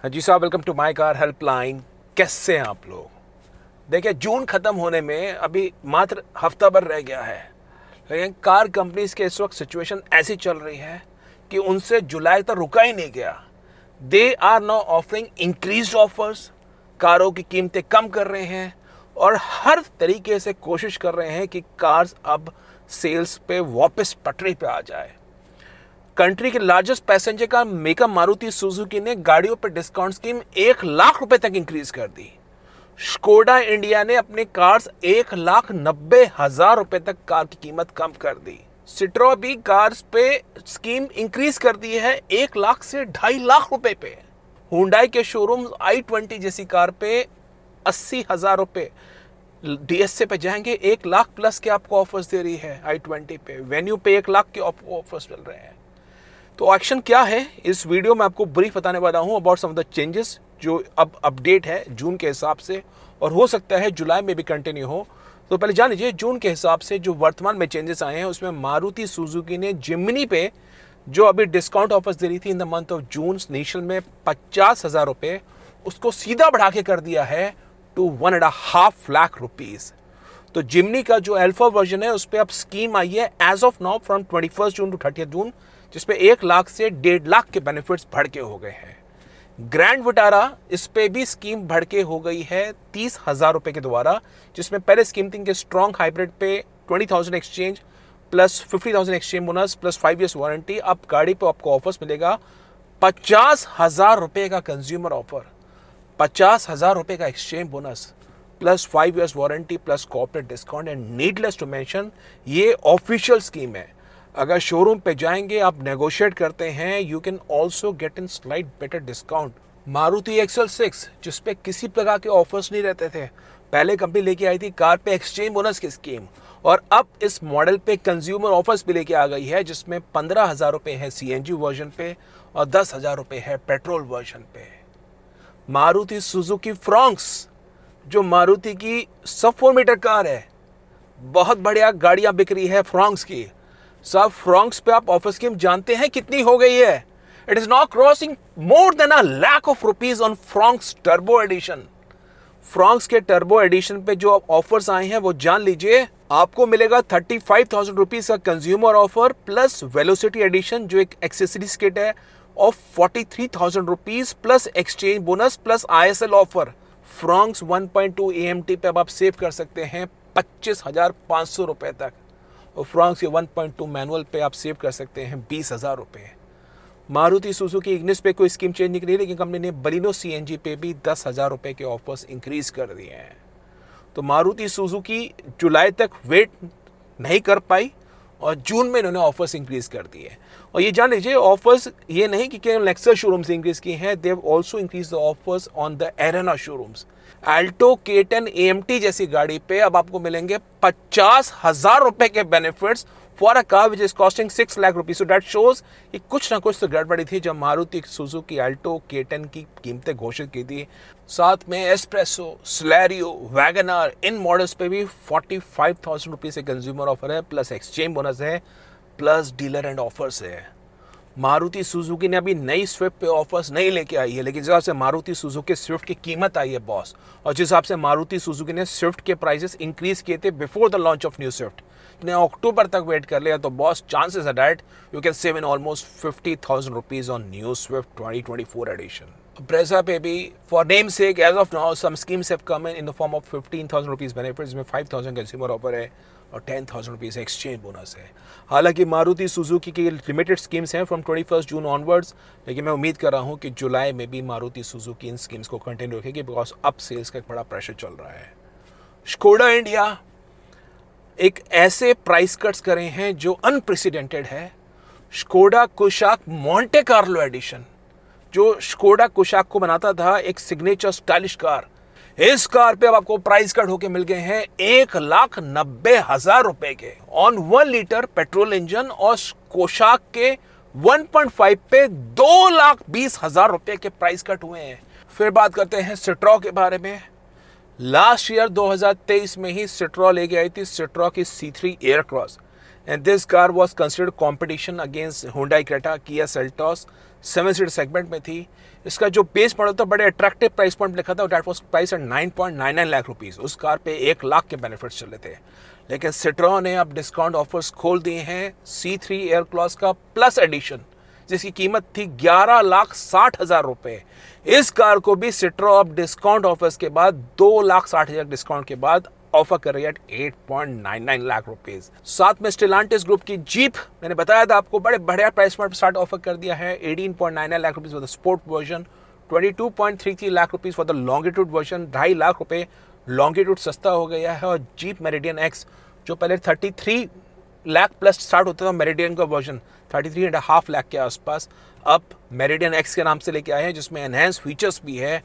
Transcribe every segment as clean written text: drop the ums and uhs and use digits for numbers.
हाँ जी साहब, welcome to my car helpline. कैसे हैं आप लोग? देखिए, जून ख़त्म होने में अभी मात्र हफ्ता भर रह गया है, लेकिन कार कंपनीज के इस वक्त सिचुएशन ऐसी चल रही है कि उनसे जुलाई तक रुका ही नहीं गया। They are now offering increased offers, कारों की कीमतें कम कर रहे हैं और हर तरीके से कोशिश कर रहे हैं कि कार्स अब सेल्स पे वापस पटरी पे आ जाए। कंट्री के largest passenger car maker Maruti Suzuki ने गाड़ियों पर डिस्काउंट स्कीम 1 लाख रुपए तक इंक्रीज कर दी। स्कोडा इंडिया ने अपने कार्स 1,90,000 रुपए तक कार की कीमत कम कर दी। सिट्रो भी कार्स पे स्कीम इंक्रीज कर दी है 1 लाख से 2.5 लाख रुपए पे। हुंडई के शोरूम i20 जैसी कार पे 80,000 रुपए डीएसए पे जाएंगे, 1 लाख प्लस के आपको ऑफर्स दे रही है i20 पे। वेन्यू पे 1 लाख के ऑफर्स मिल रहे हैं। तो एक्शन क्या है, इस वीडियो में आपको ब्रीफ बताने वाला हूं about some of the changes जो अब अपडेट है जून के हिसाब से, और हो सकता है जुलाई में भी कंटिन्यू हो। तो पहले जान लीजिए जून के हिसाब से जो वर्तमान में चेंजेस आए हैं उसमें मारुति सुजुकी ने जिमनी पे जो अभी डिस्काउंट ऑफर्स दे रही थी in the month of June initial में 50,000 रुपये, उसको सीधा बढ़ा के कर दिया है टू 1.5 लाख रुपीज़। तो जिमनी का जो अल्फा वर्जन है उस पर अब स्कीम आई है as of now from 21 June to 30 June, जिसपे 1 लाख से 1.5 लाख के बेनिफिट्स बढ़ के हो गए हैं। ग्रैंड विटारा, इस पे भी स्कीम बढ़ के हो गई है 30,000 रुपए के द्वारा, जिसमें पहले स्कीम थी कि स्ट्रॉन्ग हाइब्रिड पे 20,000 exchange plus 50,000 exchange bonus plus 5 years warranty. अब गाड़ी पे आपको ऑफर्स मिलेगा 50,000 रुपए का कंज्यूमर ऑफर, 50,000 रुपए का exchange bonus plus 5 years warranty plus corporate discount. And needless to mention ये ऑफिशियल स्कीम है। अगर शोरूम पे जाएंगे, आप नेगोशिएट करते हैं, you can also get in slight better discount. Maruti XL6 जिसपे किसी प्रकार के ऑफर्स नहीं रहते थे, पहले कंपनी लेके आई थी कार पे एक्सचेंज बोनस की स्कीम, और अब इस मॉडल पे कंज्यूमर ऑफर्स भी लेके आ गई है, जिसमें 15,000 रुपये है CNG वर्जन पे और 10,000 रुपये है पेट्रोल वर्जन पे। मारुति सुजुकी फ्रॉन्क्स, जो मारुति की सब 4 मीटर कार है, बहुत बढ़िया गाड़ियां बिक रही है फ्रॉन्क्स की। सब फ्रॉन्क्स पे आप ऑफर स्कीम जानते हैं कितनी हो गई है? It is not crossing more than 1 lakh of rupees on Fronx turbo edition. Fronx के टर्बो एडिशन पे जो ऑफर्स आए हैं वो जान लीजिए। आपको मिलेगा 35,000 रुपीज का consumer offer plus velocity edition जो एक एक्सेसरीज किट है of 43,000 rupees plus exchange bonus plus ISL offer. Fronx 1.2 AMT पे अब आप सेव कर सकते हैं 25,500 रुपए तक, और फ्रॉन्क्स के 1.2 मैनुअल पे आप सेव कर सकते हैं 20,000 रुपये। मारुति सुजुकी इग्निस पे कोई स्कीम चेंज नहीं करी, लेकिन कंपनी ने बलिनो CNG पे भी 10,000 रुपये के ऑफर्स इंक्रीज कर दिए हैं। तो मारुति सुजुकी जुलाई तक वेट नहीं कर पाई और जून में इन्होंने ऑफर्स इंक्रीज कर दिए। और ये जान लीजिए, ऑफर्स ये नहीं कि केवल नेक्सा शोरूम से इंक्रीज किए हैं, they have also increase the offers on the arena showrooms. Alto K10 AMT जैसी गाड़ी पे अब आपको मिलेंगे 50,000 रुपए के benefits for a car which is costing 6 lakh rupees. So that shows कि कुछ ना कुछ तो गड़बड़ी थी जब मारुति सुजुकी अल्टो K10 की कीमतें घोषित की थी। साथ में एस्प्रेसो, स्लैरियो, वैगनार, इन मॉडल्स पे भी 45,000 रुपीज से कंज्यूमर ऑफर है, प्लस एक्सचेंज बोनस है, प्लस डीलर एंड ऑफर्स है। मारुति सुजुकी ने अभी नई स्विफ्ट पे ऑफर्स नहीं लेके आई है, लेकिन जिस हिसाब से मारुति सुजुकी स्विफ्ट की कीमत आई है बॉस, और जिस हिसाब से मारुति सुजुकी ने स्विफ्ट के प्राइसेस इंक्रीज किए थे before the launch of new Swift, ने अक्टूबर तक वेट कर लिया, तो boss chances are that you can save in almost 50,000 rupees on new Swift 2024 edition. Brezza पे भी for name sake as of now some schemes have come in the form of 15,000 rupees benefits में 5,000 consumer offer है और 10,000 rupees exchange bonus है। हालांकि Maruti Suzuki की limited schemes हैं from 21 June onwards, लेकिन मैं उम्मीद कर रहा हूं कि जुलाई में भी मारुति सुजुकी इन स्कीम्स को कंटिन्यू रखेगी, बिकॉज अब सेल्स का एक बड़ा प्रेशर चल रहा है। स्कोडा इंडिया एक ऐसे प्राइस कट्स करे हैं जो अनप्रेसिडेंटेड है। Skoda Kushaq Monte Carlo addition, जो स्कोडा कुशाक को बनाता था एक सिग्नेचर स्टाइलिश कार, इस कार पे अब आपको प्राइस कट होके मिल गए हैं 1,90,000 रुपए के ऑन 1 लीटर पेट्रोल इंजन, और कोशाक के 1.5 पे 2,20,000 रुपए के प्राइस कट हुए हैं। फिर बात करते हैं सिट्रो के बारे में। लास्ट ईयर 2023 में ही सिट्रो लेके आई थी सिट्रो की C3 Aircross, and this car was considered competition against Hyundai Creta, Kia Seltos, 7 seater segment में थी। इसका जो बेस मॉडल था बड़े अट्रैक्टिव प्राइस पॉइंट लिखा था, that was price at 9.99 lakh rupees. उस कार पे 1 लाख के बेनिफिट्स चल रहे थे, लेकिन सिट्रोन ने अब डिस्काउंट ऑफर्स खोल दिए हैं C3 एयर क्लॉज का प्लस एडिशन, जिसकी कीमत थी 11,60,000 रुपए। इस कार को भी सिट्रो अब डिस्काउंट ऑफर्स के बाद 2,60,000 डिस्काउंट के बाद ऑफर कर रही है 8.99 लाख रुपीस। साथ में स्टेलांटिस ग्रुप की जीप, मैंने बताया था आपको, बड़े बढ़िया प्राइस पॉइंट स्टार्ट ऑफर कर दिया है 18.99 lakh rupees for the sport version, 22.33 lakh rupees for the longitude version. 2.5 lakh रुपए लॉन्गिट्यूड सस्ता हो गया है। और जीप मेरिडियन एक्स जो पहले 33 लाख प्लस स्टार्ट होता था मेरिडियन का वर्जन, 33.5 लाख के आसपास, अब मेरिडियन एक्स के नाम से लेके आए हैं, जिसमें एनहेंस फीचर्स भी है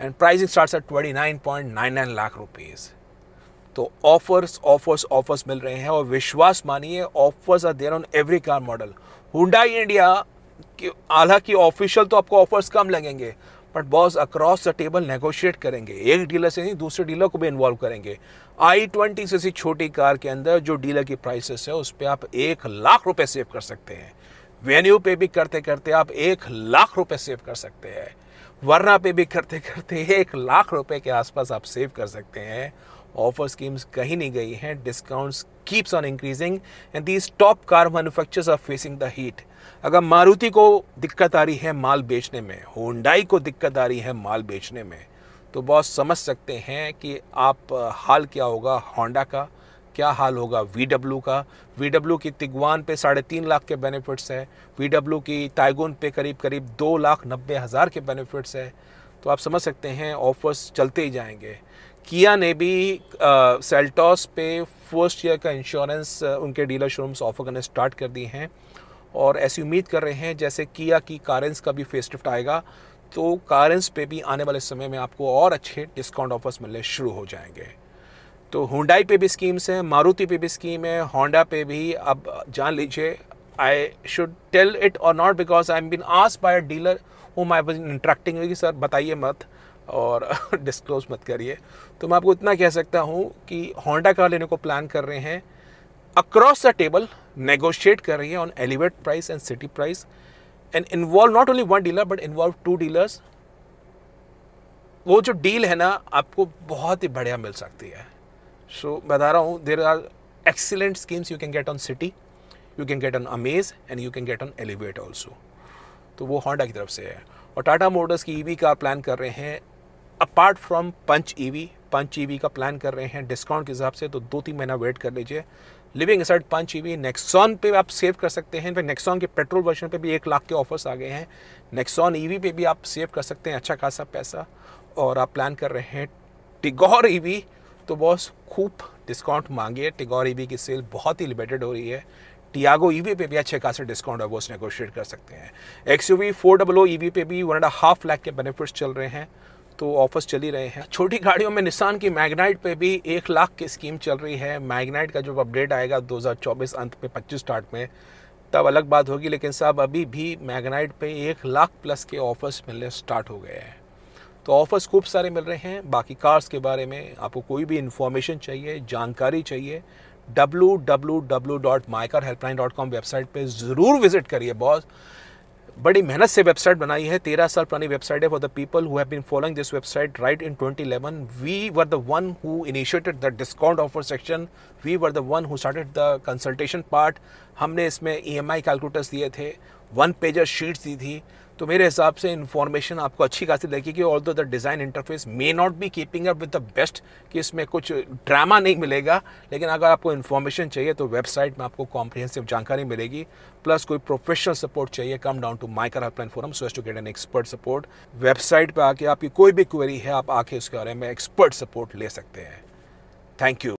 and pricing starts at 29.99 lakh rupees. तो ऑफर्स मिल रहे हैं और विश्वास मानिए offers are there on every car model. Hyundai India हालांकि ऑफिशियल तो आपको ऑफर्स कम लगेंगे, but boss across the table negotiate करेंगे, एक डीलर से नहीं दूसरे डीलर को भी इन्वॉल्व करेंगे। i20 से छोटी कार के अंदर जो डीलर की प्राइसेस है उस पर आप 1 लाख रुपए सेव कर सकते हैं। वेन्यू पे भी करते करते आप 1 लाख रुपए सेव कर सकते हैं। वरना पे भी करते करते 1 लाख रुपए के आसपास आप सेव कर सकते हैं। ऑफर स्कीम्स कहीं नहीं गई हैं, discounts keeps on increasing and these top car manufacturers are facing the heat. अगर मारुति को दिक्कत आ रही है माल बेचने में, हुंडई को दिक्कत आ रही है माल बेचने में, तो बॉस समझ सकते हैं कि आप हाल क्या होगा होंडा का, क्या हाल होगा VW का। VW की तिगवान पे 3.5 लाख के बेनिफिट्स है, VW की टाइगोन पे करीब 2,90,000 के बेनिफिट्स है। तो आप समझ सकते हैं ऑफर्स चलते ही जाएंगे। किया ने भी सेल्टॉस पे फर्स्ट ईयर का इंश्योरेंस उनके डीलर शोरूम्स ऑफर करने स्टार्ट कर दी हैं और ऐसी उम्मीद कर रहे हैं जैसे किया की कारेंस का भी फेसलिफ्ट आएगा तो कारेंस पे भी आने वाले समय में आपको और अच्छे डिस्काउंट ऑफर्स मिलने शुरू हो जाएंगे। तो हुंडई पे भी स्कीम्स हैं, मारुति पे भी स्कीम है, होंडा पे भी। अब जान लीजिए, आई शुड टेल इट और not because I am been asked by a dealer whom I was interacting with कि सर बताइए मत और डिस्क्लोज मत करिए। तो मैं आपको इतना कह सकता हूँ कि होंडा कार लेने को प्लान कर रहे हैं, अक्रॉस द टेबल नेगोशिएट कर रही है on elevate price and city price and involve not only one dealer but involve 2 dealers. वो जो डील है ना आपको बहुत ही बढ़िया मिल सकती है। सो बता रहा हूँ, there are excellent schemes you can get on City, you can get on Amaze and you can get on Elevate also. तो वो होंडा की तरफ से है। और टाटा मोटर्स की ईवी का प्लान कर रहे हैं अपार्ट फ्रॉम पंच ईवी का प्लान कर रहे हैं डिस्काउंट के हिसाब से, तो 2-3 महीना वेट कर लीजिए। Living aside Punch EV, Nexon पे आप सेव कर सकते हैं। फिर नेक्सॉन के पेट्रोल वर्जन पे भी 1 लाख के ऑफर्स आ गए हैं। नेक्सॉन ईवी पे भी आप सेव कर सकते हैं अच्छा खासा पैसा। और आप प्लान कर रहे हैं टिगोर ईवी, तो बॉस खूब डिस्काउंट मांगिए। टिगोर ईवी की सेल बहुत ही लिमिटेड हो रही है। टियागो ईवी पे भी अच्छे खासे डिस्काउंट है, वो नेगोशिएट कर सकते हैं। XUV 400 ईवी पे भी 1.5 लाख के बेनिफिट्स चल रहे हैं, तो ऑफर्स चल ही रहे हैं। छोटी गाड़ियों में निसान की मैग्नाइट पे भी 1 लाख की स्कीम चल रही है। मैग्नाइट का जब अपडेट आएगा 2024 अंत में 25 स्टार्ट में, तब अलग बात होगी, लेकिन साहब अभी भी मैग्नाइट पे 1 लाख प्लस के ऑफर्स मिलने स्टार्ट हो गए हैं। तो ऑफर्स खूब सारे मिल रहे हैं। बाकी कार्स के बारे में आपको कोई भी इन्फॉर्मेशन चाहिए, जानकारी चाहिए, www.mycarhelpline.com वेबसाइट पे ज़रूर विजिट करिए बॉस। बड़ी मेहनत से वेबसाइट बनाई है, 13 साल पुरानी वेबसाइट है। For the people who have been following this website right in 2011, we were the one who initiated the discount offer section, we were the one who started the consultation part. हमने इसमें EMI calculators दिए थे, 1 pager sheets दी थी। तो मेरे हिसाब से information आपको अच्छी खासी लगेगी। Although the design interface may not be keeping up with the best, कि इसमें कुछ ड्रामा नहीं मिलेगा, लेकिन अगर आपको इन्फॉर्मेशन चाहिए तो वेबसाइट में आपको कॉम्प्रिहेंसिव जानकारी मिलेगी। प्लस कोई प्रोफेशनल सपोर्ट चाहिए, come down to my car helpline forum so as to get an expert support. Website पर आके आपकी कोई भी क्वेरी है, आप आके उसके बारे में एक्सपर्ट सपोर्ट ले सकते हैं। Thank you.